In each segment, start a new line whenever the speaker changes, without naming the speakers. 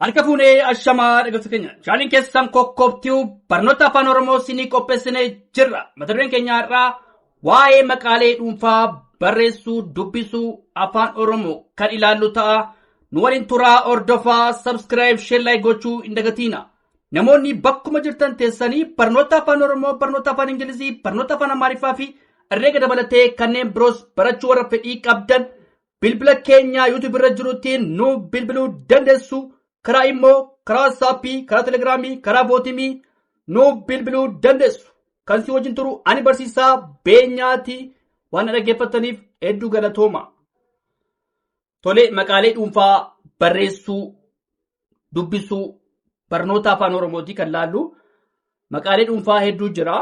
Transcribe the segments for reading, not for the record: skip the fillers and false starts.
Harka fuunee ashamaa dhaggeeffattoota keenya chaaniin keessan kokkoobtuu barnoota afaan oromoo sinii qopheessinee jirra. Mata dureen keenya irraa waa'ee maqaalee dhuunfaa barreessuu dubbisuu afaan oromoo kan ilaallu ta'a. Nu waliin turaa ordofaa subscribe share like gochuu hin dagatiina. Namoonni bakkuma jirtan teessanii barnoota afaan oromoo, barnoota afaan ingilizii, barnoota afaan amaariffaa fi herreega dabalatee kanneen biroos barachuu warra fedhii qabdan bilbila keenya YouTube irra jirutti nu bilbiluu dandeessu. Karaa immoo karaa WhatsApp, karaa Telegram, karaa Bootimii nu bilbiluu dandeessu. Kan si wajjin turu ani barsiisaa beenyaati. Waan dhaggeeffataniif hedduu galatooma. Tole maqaalee dhuunfaa barreessuu, dubbisuu, barnoota afaan Oromootii kan laallu. Maqaalee dhuunfaa hedduu jira.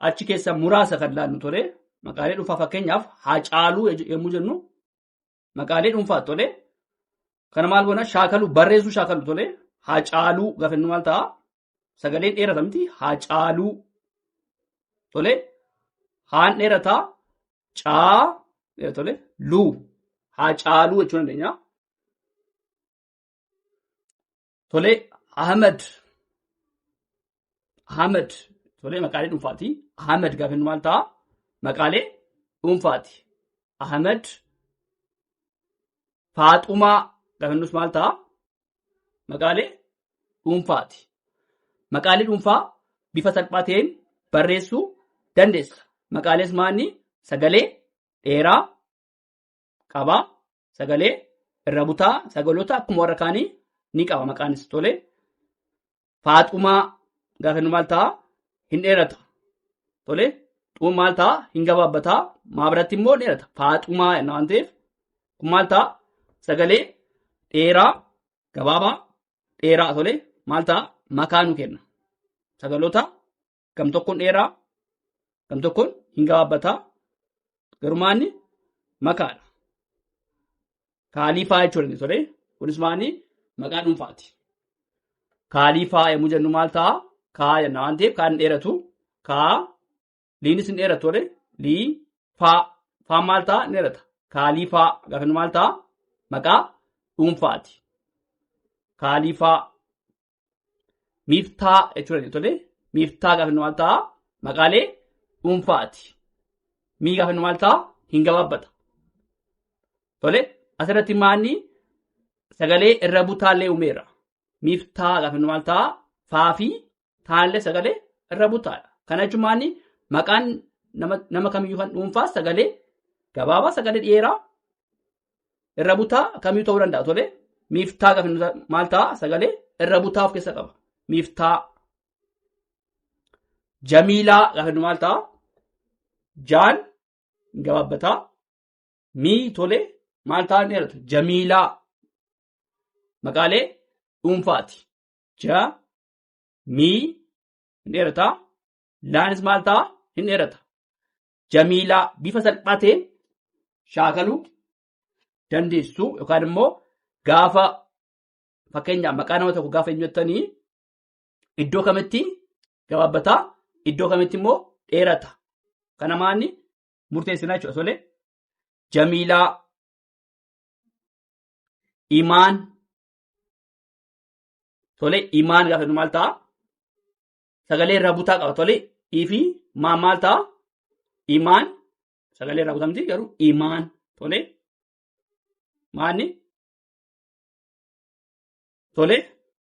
Achi keessa muraasa kan laallu tole. Maqaalee dhuunfaa fakkeenyaaf Haacaaluu yommuu jennu maqaalee dhuunfaa tole. Kana maal goona shaakalu barreessuu shaakalu tole. Haacaaluu gaafa inni maal ta'a? Sagaleen dheerata miti Haacaaluu tole. Haan dheerataa caa tole. Luu Haacaaluu jechuu dandeenya. Tole Ahmed tole maqaalee dhuunfaati. Ahmed gaafa inni maal ta'a? Maqaalee dhuunfaati. Ahmed Faaxumaa gaafa inni maal ta'a? Maqaalee dhuunfaati. Maqaalee dhuunfaa bifa salphaa ta'een barreessuu dandeessa. Maqaalees maanni sagalee dheeraa qaba. Sagalee irra butaa sagaloota akkuma warra kaanii ni qaba maqaanis tole. Faaxumaa gaafa inni maal ta'a? Hin dheerata. Tole. Xuun maal ta'a? Hin gabaabbataa. Maa biratti immoo dheerata. Faaxumaa jenna waan ta'eef kun maal ta'a? Sagalee dheeraa gabaabaa dheeraa tole. Maal ta'a? Makaa nu kenna. Sagaloota gam tokkoon dheeraa gam tokkoon hin gabaabbataa. Garumaanni makaadha. Kaalifaa jechuudha tole. Kunis maanni maqaa dhuunfaati. Kaalifaa yommuu jennu maal ta'a? Kaa jenna waan ta'eef kaan dheeratu. Kaa liinis hin dheeratu tole. Lii faa. Faan maal ta'a? Hin dheerata. Kaalifaa gaafa inni maal ta'a? Maqaa dhuunfaati. Kaalifaa. Miiftaa jechuudha tole. Miiftaa gaafa inni maal ta'a? Maqaalee dhuunfaati. Mii gaafa inni maal ta'a? Hin gabaabbata. Tole. Asirratti maanni sagalee irra butaallee uumeera. Miiftaa gaafa inni maal ta'a? Faa fi taallee sagalee irra butaadha. Kana jechuun maanni maqaan nama kamiyyuu kan dhuunfaa sagalee gabaabaa sagalee dheeraa irra butaa kamiyyuu ta'uu danda'a tole. Miiftaa gaafa inni maal ta'a? Sagalee irra butaa of keessa qaba. Miiftaa. Jamiilaa gaafa inni maal ta'a? Jaan gabaabbataa. Mii tole maal ta'a? Hin dheeratu. Jamiilaa. Maqaalee dhuunfaati. Ja mii hin dheerataa. Laanis maal ta'a? Hin dheerata. Jamiilaa bifa salphaa ta'een shaakaluu dandeessu yookaan immoo gaafa fakkeenyaaf maqaa nama tokko gaafa eenyuttanii iddoo kamitti gabaabbataa iddoo kamitti immoo dheerata. Kana maanni murteessinaa jechuudha tole. Jamiilaa. Imaan tole. Imaan gaafa inni maal ta'a? Sagalee irra butaa qaba tole. Ifi maal ta'a? Imaan sagalee irra butaa miti garuu imaan tole. Maanni tole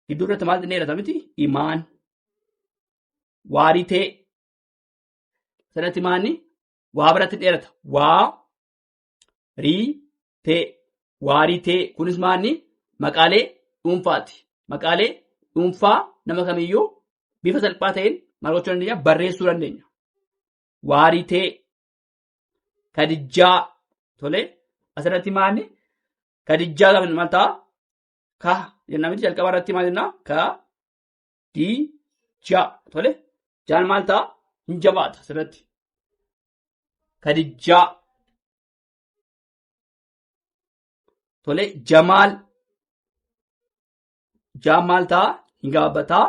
gidduu irratti maal dheerata miti? Imaan. Waaritee sanatti maanni waa biratti dheerata. Waa rii tee. Waaritee kunis maanni maqaalee dhuunfaati. Maqaalee dhuunfaa nama kamiyyuu bifa salphaa ta'een maal gochuu dandeenya? Barreessuu dandeenya. Waaritee. Kadijjaa tole. Asirratti maanni kadijjaa gaafa maal ta'a? Ka jenna miti jalqaba irratti maal jenna? Ka di jaa tole. Jaan maal ta'a? Hin jabaata asirratti. Kadijjaa. Tole. Jamaal. Jaan maal ta'a? Hin gabaabbataa.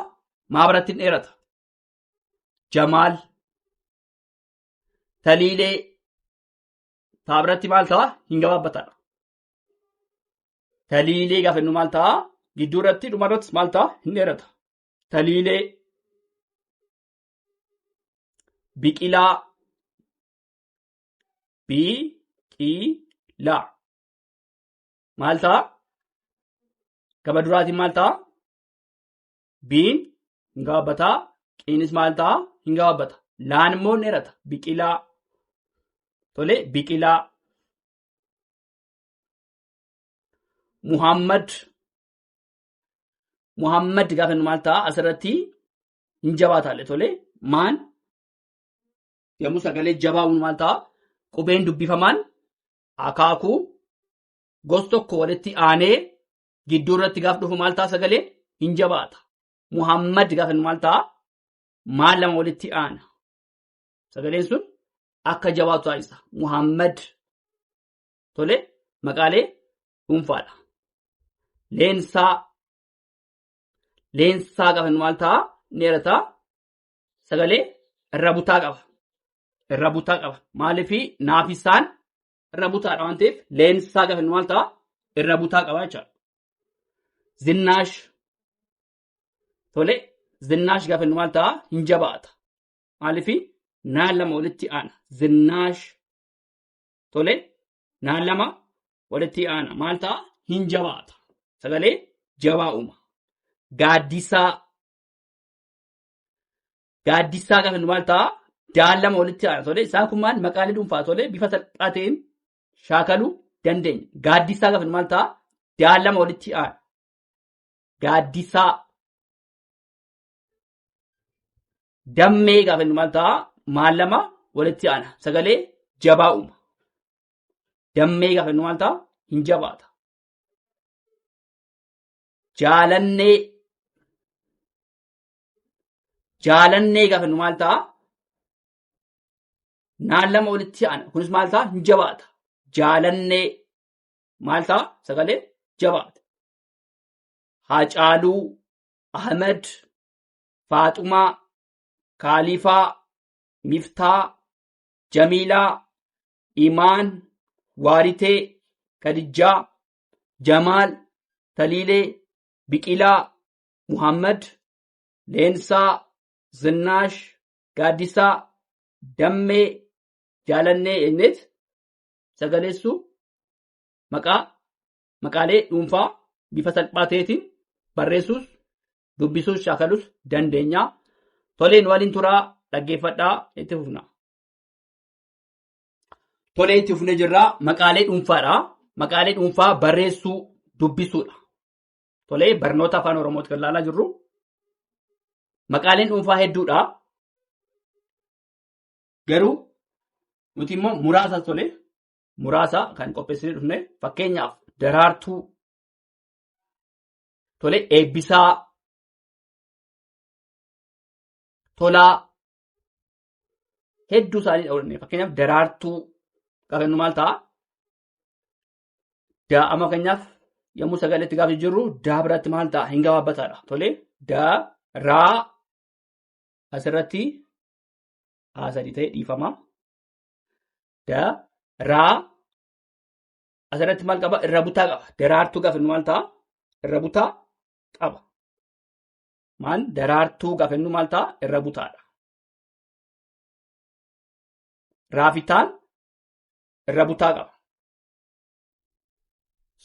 Maa biratti hin dheerata. Jamaal. Taliilee. Taa biratti maal ta'a? Hin gabaabbataadha. Taliilee gaafa inni maal ta'a? gidduu irratti dhumarratti maal ta'a? Hin dheerata. Taliilee, biqilaa, biqilaa. Maal ta'a? Gaba duraatiin maal ta'a? Biin hin gaabbataa. Qiinis maal ta'a? Hin gaabbata. Laan immoo hin dheerata. Biqilaa. Tole, biqilaa. Muhammad. Muhammad gaafa inni maal ta'a? Asirratti hin jabaataalle. Tole, maan yommuu sagalee jabaa'uun maal ta'a? Qubeen dubbifamaan akaakuu gos tokko walitti aanee gidduu irratti gaafa dhufu maal ta'a? Sagalee hin jabaata. Muhammad gaafa inni maal ta'a? Maal lama walitti aana. Sagaleen sun akka jabaatu taasisa. Muhammad. Tole, maqaalee dhuunfaadha. Leensaa. Leensaa gaafa inni maal ta'a? Ni dheerata. Sagalee irra butaa qaba. Irra butaa qaba. Maaliifii naafisaan irra butaadha waan ta'eef leensaa gaafa inni maal ta'a? Irra butaa qaba jechaadha. Zinnaash. Tole, zinnaash gaafa inni maal ta'a? Hin jabaata. Maaliifii naan lama walitti aana. Zinnaash. Tole, naan lama walitti aana. Maal ta'a? Hin jabaata. Sagalee jabaa'uma. Gaaddisaa. Gaaddisaa gaafa inni maal ta'a? Daan lama walitti aana. Tole, isaan kun maal maqaalee dhuunfaa tole bifa salphaa ta'een shaakaluu dandeenya. Gaaddisaa gaafa inni maal ta'a? Daan lama walitti aana. Gaaddisaa. Dammee gaafa inni maal ta'a? Maal lama walitti aana. Sagalee jabaa'uma. Dammee gaafa inni maal ta'a? Hin jabaata. Jaalannee. Jaalannee gaafa inni maal ta'a? Naan lama walitti aana. Kunis maal ta'a? Hin jabaata. Jaalannee. Maal ta'a? Sagalee jabaata. Haacaaluu. Ahmed. Faaxumaa. Kaalifaa. Miftaa. Jamiilaa. Imaan. Waaritee. Kadijjaa. Jamaal. Taliilee. Biqilaa. Muhammad. Leensaa. Zinnaash. Gaaddisaa. Dammee. Jaalannee jenneet sagaleessu maqaalee dhuunfaa bifa salphaa ta'eetiin barreessuus dubbisuus shaakaluus dandeenya. Toleen waliin turaa dhaggeeffadhaa itti fufna. Tolee itti fufnee jirraa maqaalee dhuunfaadha. Maqaalee dhuunfaa barreessuu dubbisuudha. Tolee barnoota afaan Oromooti kan ilaalaa jirru. Maqaaleen dhuunfaa hedduudha. Garuu nuti immoo muraasa tolee muraasa kan qopheessinee dhufne fakkeenyaaf Daraartuu. Tolee Eebbisaa. Tolaa. Hedduu isaanii dhawwanne fakkeenyaaf Daraartuu gaafa nu maal ta'a? Amma fakkeenyaaf yommuu sagaleetti gaafa jirru daa biratti maal ta'a? Hin gabaabbataadha. Tolee raa asirratti sadii ta'e dhiifama. Raa asirratti maal qaba? Irra butaa qaba. Daraartuu gaafa nu maal ta'a? Irra butaa qaba. Maal daraartuu gaafa nu maal ta'a? Irra butaadha. Raafitaan irra butaa qaba.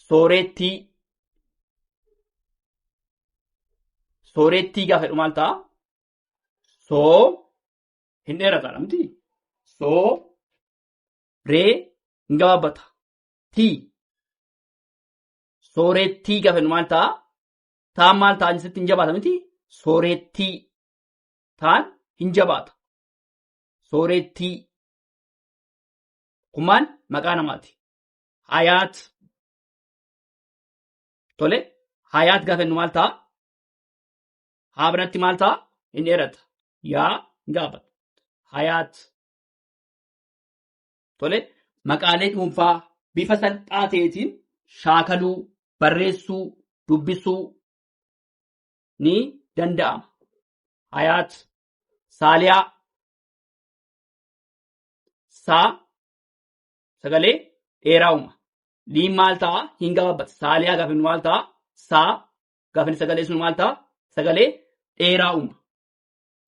Soorettii. Soorettii gaafa maal ta'a? Soo hin dheerataadha miti. Soo ree hin gabaabbata. Tii. Soorettii gaafa maal ta'a? Taan maal ta'a? Inni hin jabaata miti. Soorettii. Taan hin jabaata. Soorettii. Kun maal? Maqaa namaati. Hayaat. Tole. Hayaat gaafa maal ta'a? Haa biratti maal ta'a? Hin dheerata. Yaa hin gaafata. Hayaat. Tole. Maqaalee dhuunfaa bifa salphaa ta'eetiin shaakaluu, barreessuu, dubbisuu ni danda'ama. Hayaat. Saaliyaa. Saa. Sagalee dheeraa'uma. Liin maal ta'a? Hin gabaabbata. Saaliyaa gaafa maal ta'a? Saa gaafa sagalee sun maal ta'a? Sagalee dheeraa uuma.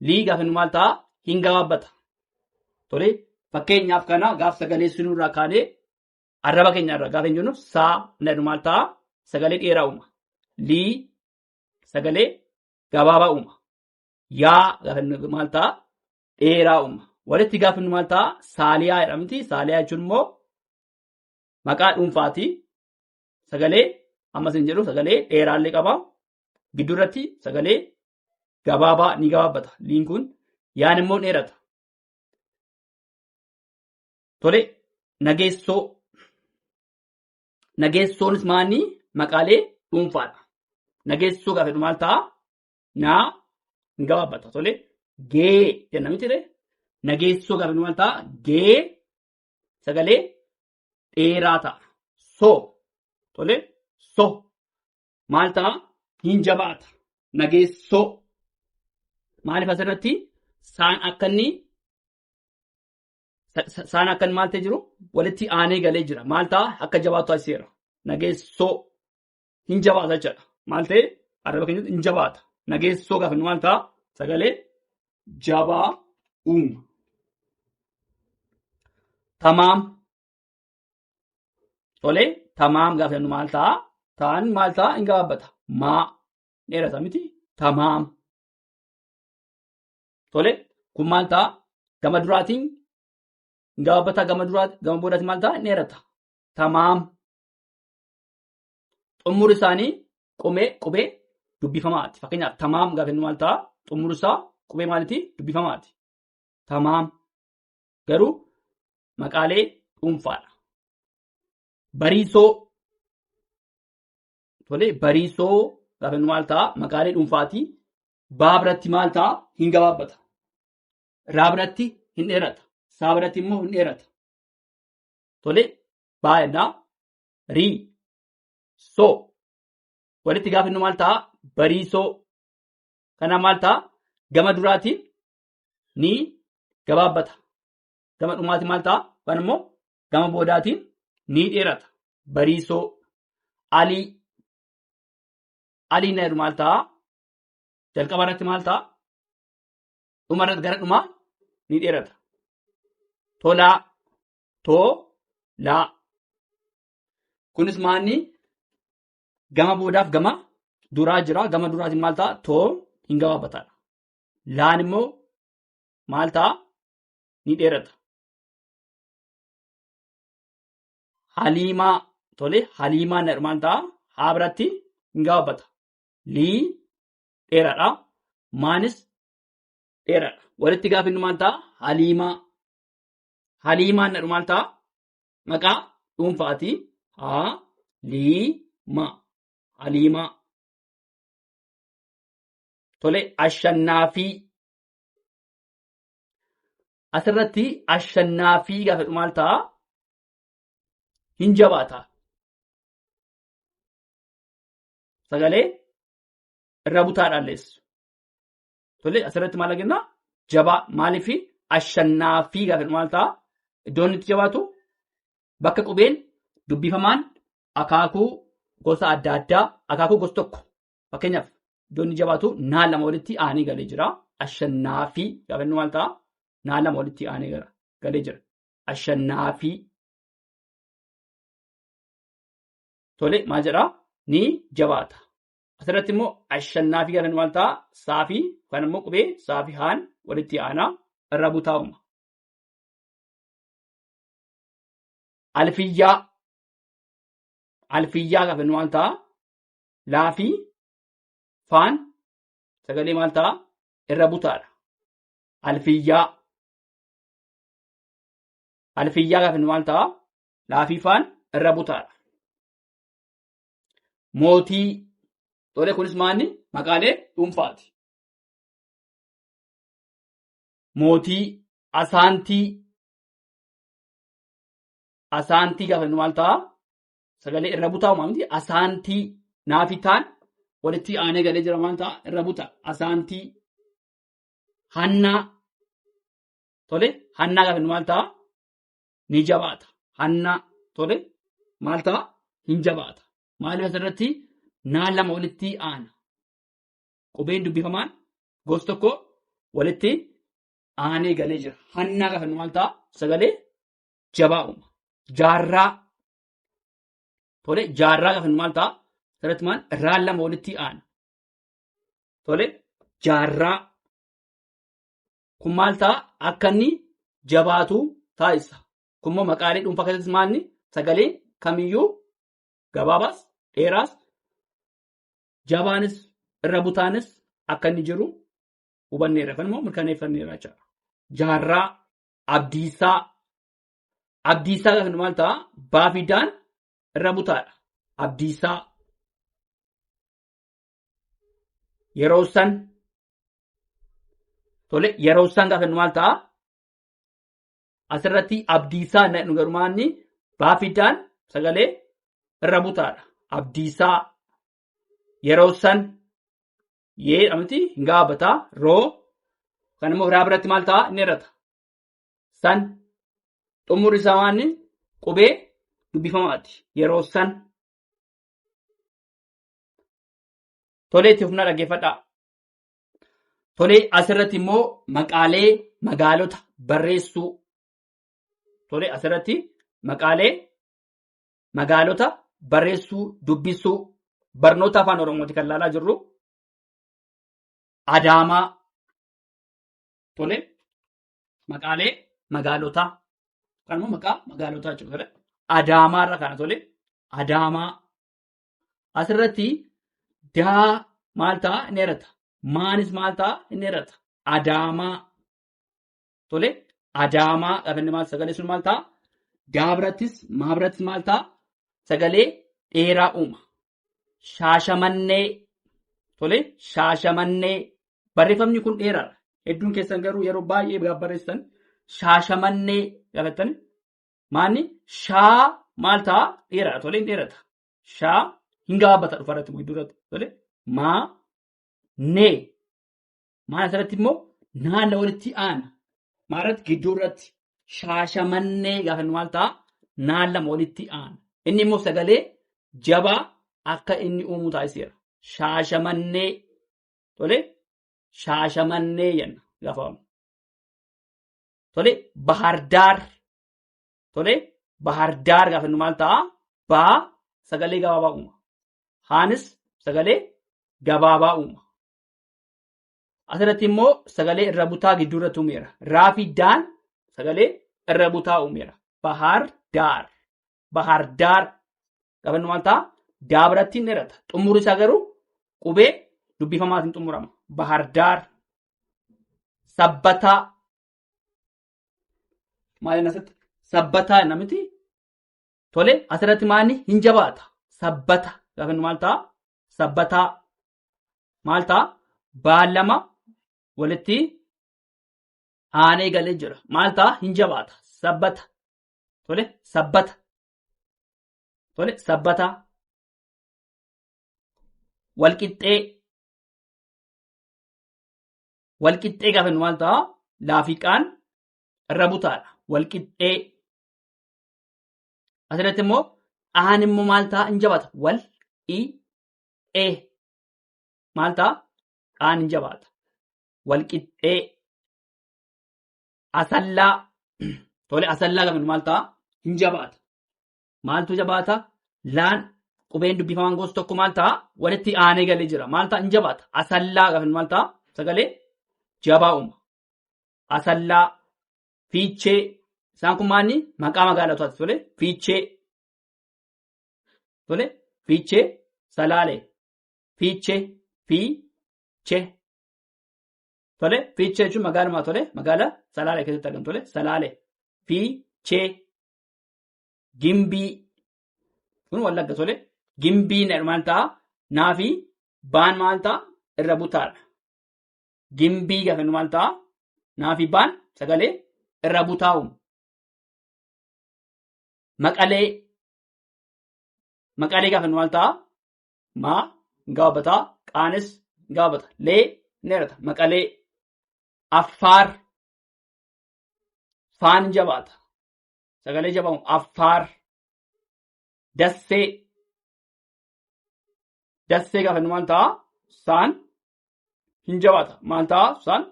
Lii gaafa maal ta'a? Hin gabaabbata. Tole fakkeenyaaf kana gaafa sagalee sunirraa kaanee arraba keenyarraa gaafa hin jennu saa nadu maal ta'a? Sagalee dheeraa uuma. Lii sagalee gabaabaa uuma. Yaa gaafa maal ta'a? Dheeraa uuma. Walitti gaafa maal ta'a? Saaliyaa jedhamti. Saaliyaa jechuun immoo maqaa dhuunfaati. Sagalee ammas hin jedhu sagalee dheeraallee qaba. Gidduu irratti sagalee gabaabaa ni gabaabbata. Liin kun yaan immoo dheerata. Tole nageessoo. Nageessoonis maanni maqaalee dhuunfaadha. Nageessoo gaafa maal ta'a? Naa hin gabaabbata. Tole gee jenna miti ta'e. Nageessoo gaafa maal ta'a? Gee sagalee dheeraa ta'a. So tole so maal ta'a? Hin jabaata. Nageessoo maaliif asirratti saan akka inni maal ta'e jiru walitti aanee galee jira. Maal ta'a? Akka jabaatu asiira. Nageessoo hin jabaata jechuudha. Maal ta'e? Arraba keenyatti hin jabaata. Nageessoo gaafa maal ta'a? Sagalee jabaa uuma. Tamaam. Tole tamaam gaafa maal ta'a? Taan maal ta'a? Hin gabaabbata. Maa dheerata miti? Tamaam. Tole kun maal ta'a? Gama duraatiin hin gabaabbata. Gama boodaatiin maal ta'a? Dheerata. Tamaam. Xumurri isaanii qubee dubbifamaati. Fakkeenyaaf tamaam gaafa maal ta'a? Xumurri isaa qubee maaliiti? Dubbifamaati. Tamaam. Garuu maqaalee dhuunfaadha. Bariisoo. Tole bariisoo gaafa maal ta'a? Maqaalee dhuunfaati. Baa biratti maal ta'a? Hin gabaabbata. Raa biratti hin dheerata. Saa biratti immoo hin dheerata. Tole baa jennaa. Rii. Soo. Walitti gaafa maal ta'a? Bariisoo. Kana maal ta'a? Gama duraatiin ni gabaabbata. Gama dhumaatiin maal ta'a? Kan immoo gama boodaatiin ni dheerata. Bariisoo. Alii. Aliin jedhu maal ta'a? Jalqaba irratti maal ta'a? Dhuma irratti gara dhumaa ni dheerata. Tolaa. Tolaa. Kunis maanni gama boodaaf gama duraa jira. Gama duraatiin maal ta'a? Too hin gabaabbataadha. Laan immoo maal ta'a? Ni dheerata. Haliimaa. Tole haliimaan jedhu maal ta'a? Haa biratti hin gabaabbata. Lii dheeraadha. Maanis dheeraadha. Walitti gaafa maal ta'a? Haliimaa. Haliimaan jedhu maal ta'a? Maqaa dhuunfaati. Haliimaa. Haliimaa. Tole ashannaafii. Asirratti ashannaafii gaafa maal ta'a? Hin jabaata. Sagalee irra butaadhaan leessu. Tole asirratti maal argina? Jabaa. Maaliif ashannaafii gaafa maal ta'a? Iddoon itti jabaatu bakka qubeen dubbifamaan akaakuu gosa adda addaa akaakuu gosa tokko. Fakkeenyaaf iddoon inni jabaatu naan lama walitti aanee galee jira. Ashannaafii gaafa maal ta'a? Naan lama walitti aanee galee jira. Ashannaafii. Tole maal jedhaa? Ni jabaata. Asirratti immoo ashannaafii gaafa maal ta'a? Saafii kan immoo qubee saafii haan walitti aanaa irra butaa uuma. Alfiyyaa. Alfiyyaa gaafa maal ta'a? Laafii faan sagalee maal ta'a? Irra butaadha. Alfiyyaa. Alfiyyaa gaafa maal ta'a? Laafii faan irra butaadha. Mootii. Tole kunis maanni maqaalee dhuunfaati. Mootii. Asaantii. Asaantii gaafa maal ta'a? Sagalee irra butaa uuma miti? Asaantii. Naafitaan walitti aanee galee jira maal ta'a? Irra buta. Asaantii. Hannaa. Tole hannaa gaafa maal ta'a? Ni jabaata. Hannaa. Tole maal ta'a? Hin jabaata. Maaliif asirratti naan lama walitti aana. Qubeen dubbifamaan gosa tokko walitti aanee galee jira. Hannaa gaafa nu maal ta'a? Sagalee jabaa uuma. Jaarraa. Tole jaarraa gaafa nu maal ta'a? Sarratti maal? Raan lama walitti aana. Tole jaarraa. Kun maal ta'a? Akka inni jabaatu taasisa. Kunimmoo maqaalee dhuunfaa keessatti maalni sagalee kamiyyuu gabaabaas dheeraas jabaanis irra butaanis akka inni jiru hubanneerra. Kan immoo mirkaneeffanneerra jechuudha. Jaarraa, abdiisaa. Abdiisaa gaafa maal ta'a? Baafidaan irra butaadha. Abdiisaa. Yeroo san. Tole yeroo san gaafa maal ta'a? Asirratti abdiisaa nu garumaanni baafidaan sagalee irra butaadha. Abdiisaa. Yeroo san yee amiti hin gaafataa roo kan immoo biraa biratti maal ta'a? Inni irrata. San xumurri isaa waanni qubee dubbifamaati. Yeroo san. Tolee itti fufnaa dhaggeeffadhaa. Tolee asirratti immoo maqaalee magaalota barreessuu. Tolee asirratti maqaalee magaalota barreessuu dubbisuu barnoota afaan Oromooti kan ilaalaa jirru. Adaamaa. Tolee maqaalee magaalotaa. Kan immoo maqaa magaalotaa jechuudha. Adaamaa irra kana tolee Adaamaa. Asirratti daa maal ta'a? Inni irrata. Maanis maal ta'a? Inni irrata. Adaamaa. Tolee Adaamaa gaafa inni maal sagalee sun maal ta'a? Daa birattis maa birattis maal ta'a? Sagalee dheeraa uuma. Shaashamannee. Tolee shaashamannee. Barreeffamni kun dheeraadha. Hedduun keessan garuu yeroo baay'ee barreessan shaashamannee gaafattani. Maanni shaa maal ta'a? Dheeraadha. Tolee dheerata. Shaa hin gaabata dhufarratti gidduu irratti. Tolee maa nee. Maan asirratti immoo naanna walitti aana. Maalirratti gidduu irratti shaashamannee gaafa maal ta'a? Naan lama walitti aana. Inni immoo sagalee jabaa akka inni uumu taasiseera. Shaashamannee. Tolee shaashamannee jenna gaafamu. Tolee bahardaar. Tolee bahardaar gaafa maal ta'a? Baa sagalee gabaabaa uuma. Haanis sagalee gabaabaa uuma. Asirratti immoo sagalee irra butaa gidduu irratti uumeera. Raafidaan sagalee irra butaa uumeera. Bahardaar. Bahardaar gaafa maal ta'a? Daa biratti hin dheerata. Xumurri isaa garuu qubee dubbifamaatiin xumurama. Bahardaar. Sabbataa. Maaliin asitti? Sabbataa namiti. Tole asirratti maalni hin jabaata. Sabbata gaafa maal ta'a? Sabbataa. Maal ta'a? Baallama walitti aanee galee jira. Maal ta'a? Hin jabaata. Sabbata. Tole sabbata. Tole sabbataa. Walqixxee. Walqixxee gaafa maal ta'a? Laafiqaan irra butaadha. Walqixxee. Asirratti immoo aan immoo maal ta'a? Hin jabaata. Wal-i-ee. Maal ta'a? Aan hin jabaata. Walqixxee. Asallaa. Tole asallaa gaafa maal ta'a? Hin jabaata. Maaltu jabaata? Laan qubeen dubbifamaan gosa tokko maal ta'a? Walitti aanee galee jira. Maal ta'a? Hin jabaata. Asallaa gaafa maal ta'a? Sagalee jabaa uuma. Asallaa. Fiichee. Isaan kun maalni? Maqaa magaalotaati. Tole fiichee. Tole fiichee. Salaalee. Fiichee. Fiichee. Tole fiichee jechuun magaaluma tole magaala salaalee keessatti argamu. Tole salaalee. Fiichee. Gimbii. Kun wallagga tole. Gimbii maal ta'a? Naafi baan maal ta'a? Irra butaadha. Gimbii gaafa maal ta'a? Naafi baan sagalee irra butaa uumu. Maqalee. Maqalee gaafa maal ta'a? Maa gaafataa. Qaanis gaafata. Lee neerata. Maqalee. Affaar. Faan jabaata. Sagalee jabaamu. Affaar. Dassee. Dassee gaafa maal ta'a? Saan hin jabaata. Maal ta'a? Saan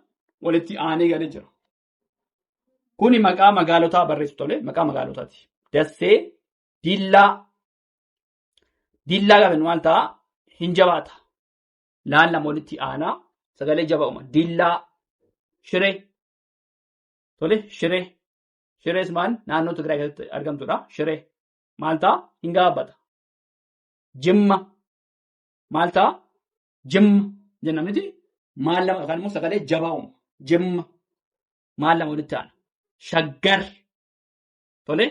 walitti aanee galee jira. Kuni maqaa magaalotaa barreessu tole. Maqaa magaalotaati. Dassee, Dillaa. Dillaa gaafa maal ta'a? Hin jabaata. Laan lama walitti aanaa sagalee jabaa uuma. Dillaa, Shiree. Tole, Shiree. Shirees maal naannoo Tigraay keessatti argamtudha. Shiree. Maal ta'a? Hin gaabbata. Jimma. Maal ta'a? Jimma jenna miti. Maal lama yookaan immoo sagalee jabaa uuma. Jimma. Maal lama walitti aana. Shaggar. Tole,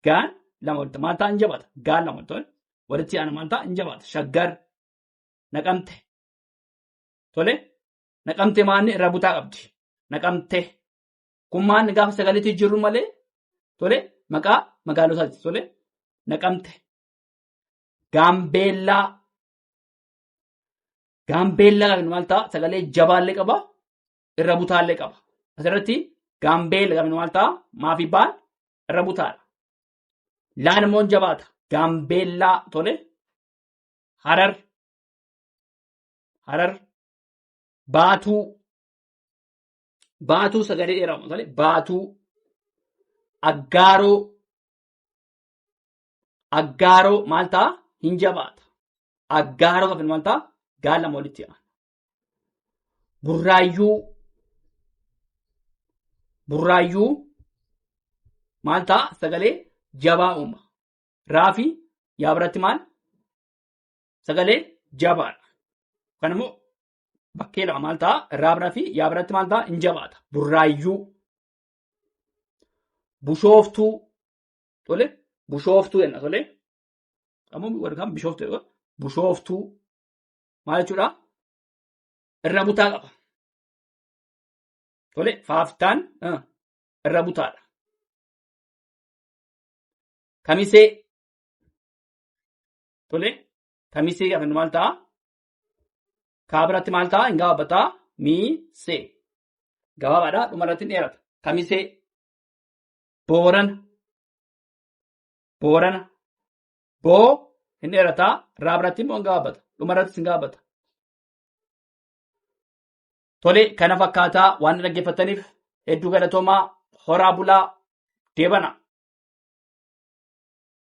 gaan lama walitti. Maal ta'a? Hin jabaata. Gaan lama tole. Walitti aana maal ta'a? Hin jabaata. Shaggar. Naqamte. Tole, naqamte maanni irra butaa qabdi. Naqamte. Kun maanni gaafa sagaleetti jiru malee. Tole, maqaa magaalotaati. Tole, naqamte. Gaambeellaa. Gaambeellaa gaafa maal ta'a? Sagalee jabaallee qaba. Irra butaallee qaba. Asirratti gaambeellaa gaafa maal ta'a? Maafi baan irra butaadha. Laan immoo jabaata. Gaambeellaa. Tole, Harar. Harar. Baatuu. Baatuu sagalee dheeraa tole. Baatuu. Aggaaroo. Aggaaroo maal ta'a? Hin jabaata. Aggaaroo gaafa maal ta'a? Gaan lama walitti aana. Burraayyuu. Burraayyuu maal ta'a? Sagalee jabaa uuma. Raafi yaa biratti maal? Sagalee jabaadha. Kan immoo bakkee lama maal ta'a? Raa biraa fi yaa biratti maal ta'a? Hin jabaata. Burraayyuu. Bushooftuu. Tole, bushooftuu jenna tole. Ammoo warqaan bishooftuu jedhu. Bushooftuu. Maal jechuudha? Irra butaa qaba. Tole, faaftaan irra butaadha. Kamisee. Tole, kamisee gaafa maal ta'a? Kaa biratti maal ta'a? Hin gaabbataa. Miisee. Gabaabaadha. Dhumarratti dheerata. Kamisee. Boorana. Boorana. Boo hin dheerataa. Raa biratti immoo hin gaabbata. Dhumarrattis hin gaabbata. Tole, kana fakkaataa waan dhaggeeffataniif hedduu galatoomaa. Horaa bulaa. Deebana.